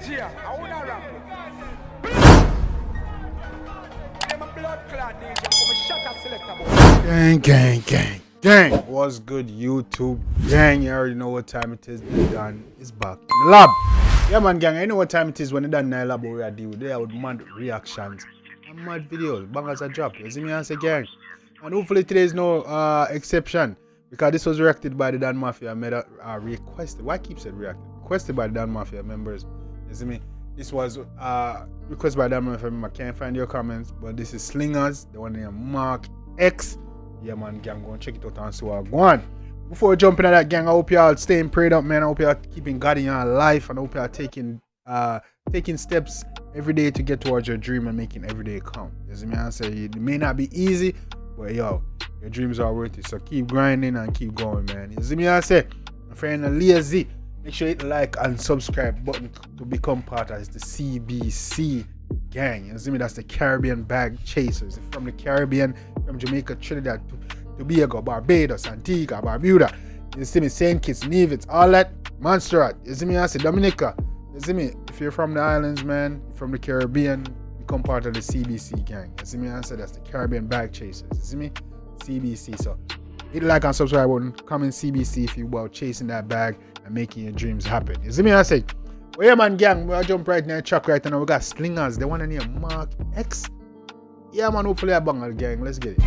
DJ, I wanna rap. I'm a blood clot DJ, I'm a shutter selector boy. Gang. What's good, YouTube? Gang, you already know what time it is. Done is back in the lab. Yeah, man, gang, I know what time it is when you done in the lab. We are dealing with mad reactions and mad videos. Bangers a drop. You see me answer, gang? And hopefully today is no exception, because this was reacted by the Dan Mafia. I made a requested. Why I keep saying reacted? Requested by the Dan Mafia members. You see me? This was requested by Dan Mafia. I can't find your comments, but this is Slyngaz, the one named MARKX. Yeah, man, gang, go and check it out and see what go on. Before we jump into that, gang, I hope y'all staying prayed up, man. I hope y'all keeping God in your life, and I hope y'all taking steps every day to get towards your dream and making every day count. You see me? I say it may not be easy, but yo, your dreams are worth it. So keep grinding and keep going, man. You see me? I say, if you're lazy, make sure you hit the like and subscribe button to become part of the CBC gang. You see me? That's the Caribbean Bag Chasers. From the Caribbean, from Jamaica, Trinidad, Tobago, Barbados, Antigua, Barbuda. You see me? St. Kitts, Nevis, all that. Montserrat. You see me? I say Dominica. You see me? If you're from the islands, man, from the Caribbean, become part of the CBC gang. You see me? I say that's the Caribbean Bag Chasers. You see me? CBC. So hit the like and subscribe button. Comment CBC if you about chasing that bag and making your dreams happen. You see me? I say, well, yeah, man, gang, we'll jump right now, track right now. We got Slyngaz, the one named MARKX. Yeah, man, hopefully I bang it, gang. Let's get it.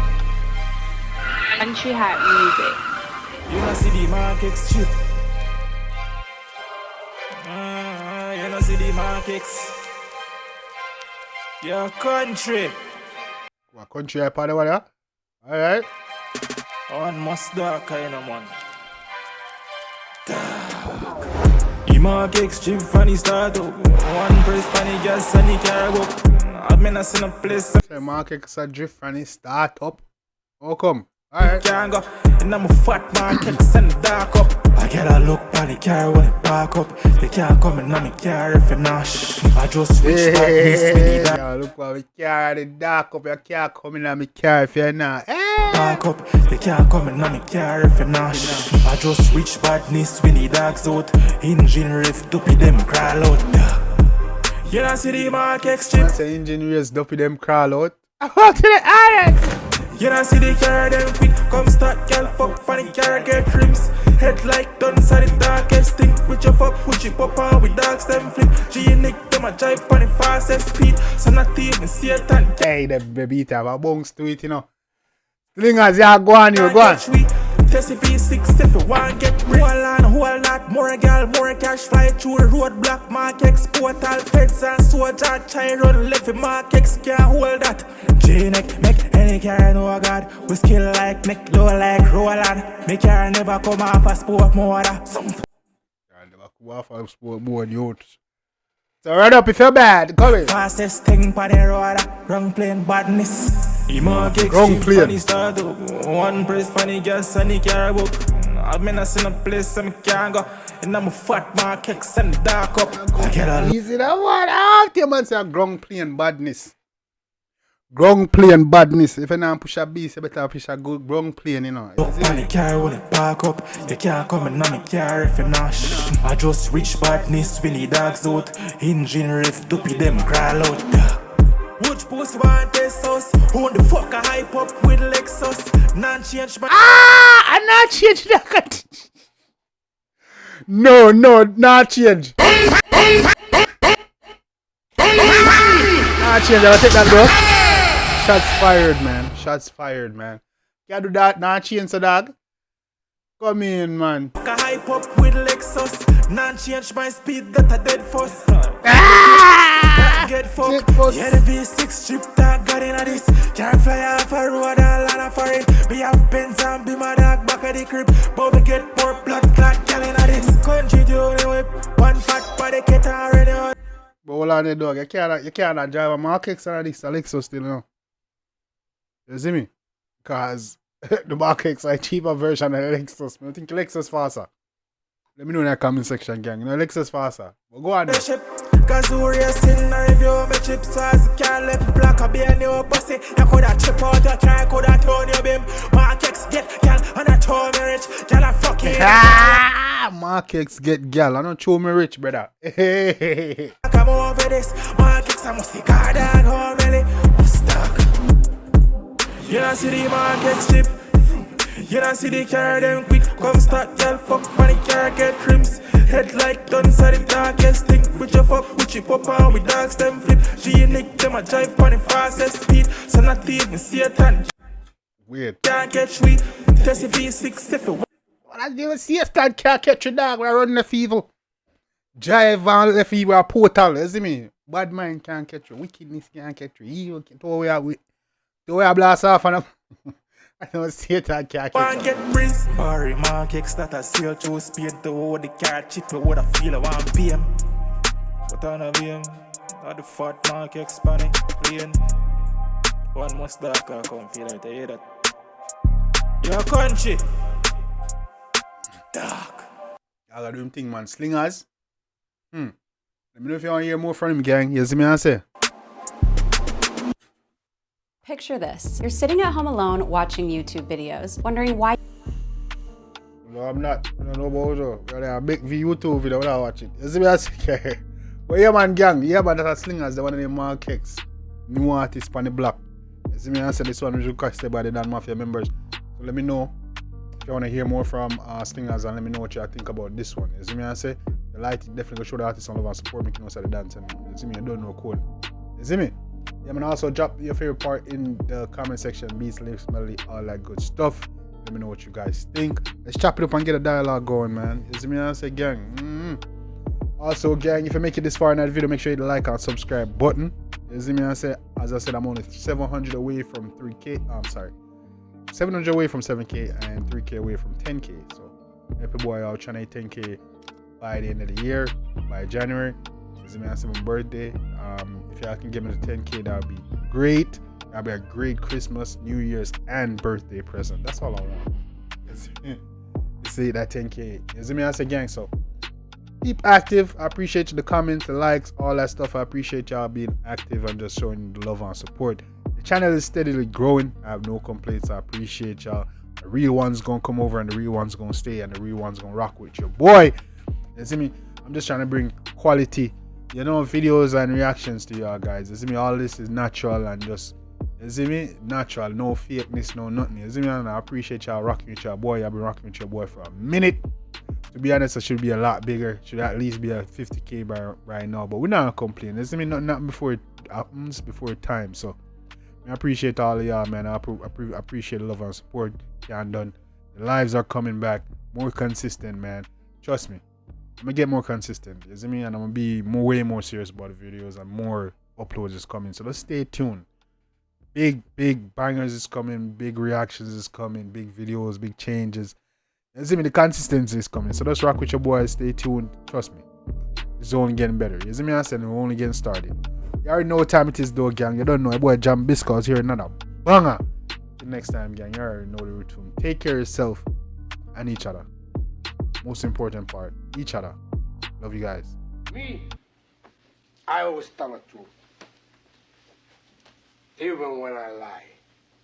Country hat music. You know see the MARKX shit. You know see the MARKX. Your country. What country I part of what? Alright. One must dark kind of man. MARKX chip funny start up. One press funny gas and he carry up. I've been a sin a place. Say MARKX a drift funny start up. How come? Alright. Can't go. And I'm a fat MARKX and the dark up. I get a look by the car when it back up. They can't come in on me car if you nash. I just reach back this mini dark. Yeah, look by the car the dark up. You can't come in on me car if you're not. Back up, they can't come in on me car if you nash. I just reach badness when the dogs out. Engine riff, dopey them crawl out. You don't see the MARKX chip. Say engineers dopey them crawl out. I walk to the island. You don't see the car them quick. Come start girl fuck funny car get rims. Head like guns at the darkest thing. With your fuck, with your pop on with dogs them flip. G and Nick them a drive on the fastest speed. So not even see it and hey, the baby have a bounce to it, you know. Slyngaz, yeah, go on, you go on. Test if he's 6 if you want get real and whole lot. More girl, more cash fly through the road block. MARKX portal feds and soldier. Child run left MARKX can't hold that. J-neck make any car know God. We skill like neck low like Roland. Make car never come off a sport motor. Car never come off a sport motor, youth. So run up if you're bad, come in. Fastest thing for the road, wrong plane badness. MARKX Wrong plane. funny start up. One press funny gas and he carry up. I've been a sin a place and I can't go. And I'm a fat MARKX and the dark up. I get a easy that one. After man say ground plane badness. Ground plane badness. If you not push a beast, you better push a good ground plane, you know. look on the car when it back up. You can't come in on me car if you nash. I just reach badness when the dogs out. Engine riff, dopey them crawl out. Which post want this house? Who the fuck a hype up with Lexus? Non-change my I not change that. No, not change. Not change, I'll take that, bro. Shots fired, man. Shots fired, man. Can't do that, not change, so dog. Come in, man. fuck a hype up with Lexus. Non-change my speed, that a dead fuss. Get fucked. Yeah, the V6 chip that got in this. Can't fly off a road and land a foreign. We have pens and be my dog back at the crib. But we get more blood clot gal in this. Country duty whip. One fat body get already out. But hold on there, dog. You can't drive a MARKX and this Lexus still, you know. You see me? Because the MARKX are a cheaper version of the Lexus. I think Lexus faster. Let me know in the comment section, gang. You know, Lexus faster. But go on there. Cause we're racing and review my chips so as you can't left black. I'll be a new pussy. You coulda chip out your car, coulda turn your beam. MARKX get gal and I told me rich. Gal I fucking MARKX get gal. I don't show me rich, brother. over this. MARKX, I must see God and homily. Must talk. You don't see the MARKX chip. You don't see the car them quick. Come start, girl, fuck funny car get trims. Head like guns are the darkest thing. With your fuck, with your pop on with dogs them flip. She nick them a drive on the fastest speed. So not even Satan. Weird. Can't catch we. Test if he's 6 if Well, I didn't see a stand can't catch you, dog. We're running the fever. Drive on the fever a portal, you see me? Bad mind can't catch you. Wickedness can't catch you. Evil can't throw away blast off and I don't see it, I can't catch you. get breeze. Barry MARKX that I sail through speed to hold the car chip. What I feel I want to be him. What on a BM? Not the fat MARKX spanning playing. One must dark I come feel like I hear that. Your country dark. I gotta do him thing, man. Slyngaz. Let me know if you want to hear more from him, gang. You see me I say? Picture this. You're sitting at home alone watching YouTube videos, wondering why. No, I'm not. I don't know about it. I make YouTube video when I watch it. You see me I say? But yeah, man, gang. Yeah, man, that's Slyngaz, the one of the MARKX. New artist on the block. You see me I say this one was requested by the Dan Mafia members. So let me know if you want to hear more from Slyngaz and let me know what you think about this one. You see me I say? The light definitely go show the artist on love and support making us at the dance. And you see me, I don't know code. You see me? Yeah, man, also drop your favorite part in the comment section. Beats, lyrics, melody, all that good stuff. Let me know what you guys think. Let's chop it up and get a dialogue going, man. You see me I say, gang? Also, gang, if you make it this far in that video, make sure you hit the like and subscribe button. You see me I say, as I said, I'm only 700 away from 3K. I'm sorry. 700 away from 7K and 3K away from 10K. So, help your boy out trying to hit 10K by the end of the year, by January. You see me I say, my birthday. If y'all can give me the 10K, that would be great. That'd be a great Christmas, New Year's, and birthday present. That's all I want. You see that 10K. You see me I say, gang, so keep active. I appreciate you, the comments, the likes, all that stuff. I appreciate y'all being active and just showing the love and support. The channel is steadily growing. I have no complaints. I appreciate y'all. The real ones gonna come over and the real ones gonna stay and the real ones gonna rock with your boy. You see me? I'm just trying to bring quality, you know, videos and reactions to y'all guys. You see me? All this is natural and just, you see me? Natural, no fakeness, no nothing. You see me? And I appreciate y'all rocking with your boy. I've been rocking with your boy for a minute. To be honest, I should be a lot bigger. Should at least be a 50K by right now. But we're not complaining. You see me? Nothing before it happens, before time. So I appreciate all of y'all, man. I appreciate the love and support. Can't done. The lives are coming back. More consistent, man. Trust me. I'm gonna get more consistent, you see me, and I'm gonna be way more serious about the videos and more uploads is coming. So let's stay tuned. Big bangers is coming, big reactions is coming, big videos, big changes. You see me, the consistency is coming. So let's rock with your boys. Stay tuned. Trust me, it's only getting better. You see me, I said we're only getting started. You already know what time it is, though, gang. You don't know, your boy Jambisco is here, another banger. Till next time, gang. You already know the routine. Take care of yourself and each other. Most important part, each other. Love you guys. Me, I always tell the truth. Even when I lie.